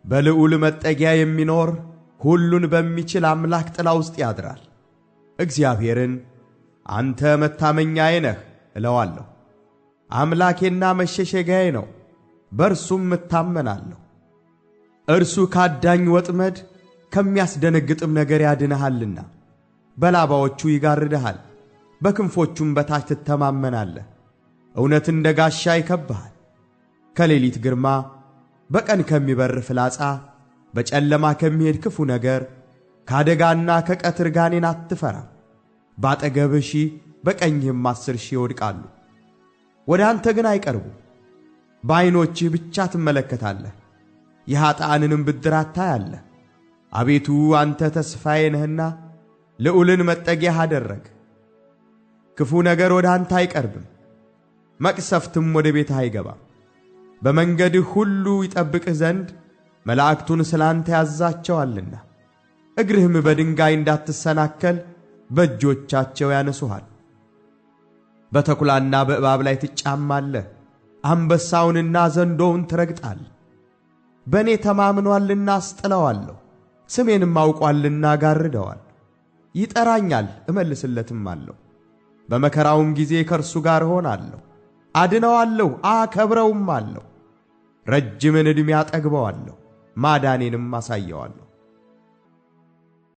በልዑል መጠጊያ የሚኖር ሁሉን በሚችል አምላክ ጥላ ውስጥ ያድራል። እግዚአብሔርን አንተ መታመኛዬ ነህ እለዋለሁ። አምላኬና መሸሸጊያዬ ነው፣ በእርሱም እታመናለሁ። እርሱ ካዳኝ ወጥመድ ከሚያስደነግጥም ነገር ያድንሃልና። በላባዎቹ ይጋርድሃል፣ በክንፎቹም በታች ትተማመናለህ። እውነት እንደ ጋሻ ይከብብሃል። ከሌሊት ግርማ፣ በቀን ከሚበር ፍላጻ፣ በጨለማ ከሚሄድ ክፉ ነገር፣ ከአደጋና ከቀትር ጋኔን አትፈራም። ባጠገብህ 1000 በቀኝህም 10,000 ይወድቃሉ፣ ወደ አንተ ግን አይቀርቡም። በዓይኖችህ ብቻ ትመለከታለህ፣ የኃጥአንንም ብድራት ታያለህ። አቤቱ አንተ ተስፋዬ ነህና ልዑልን መጠጊያህ አደረግ። ክፉ ነገር ወደ አንተ አይቀርብም፣ መቅሰፍትም ወደ ቤትህ አይገባም። በመንገድህ ሁሉ ይጠብቅህ ዘንድ መላእክቱን ስላንተ ያዛቸዋልና። እግርህም በድንጋይ እንዳትሰናከል በእጆቻቸው ያነሱሃል። በተኩላና በእባብ ላይ ትጫማለህ፣ አንበሳውንና ዘንዶውን ትረግጣለህ። በእኔ ተማምኖአልና አስጥለዋለሁ፣ ስሜንም አውቋልና ጋርደዋል። ይጠራኛል እመልስለትም አለሁ። በመከራውም ጊዜ ከእርሱ ጋር እሆናለሁ፣ አድነዋለሁ፣ አከብረውም አለሁ። ረጅምን ዕድሜ አጠግበዋለሁ፣ ማዳኔንም አሳየዋለሁ።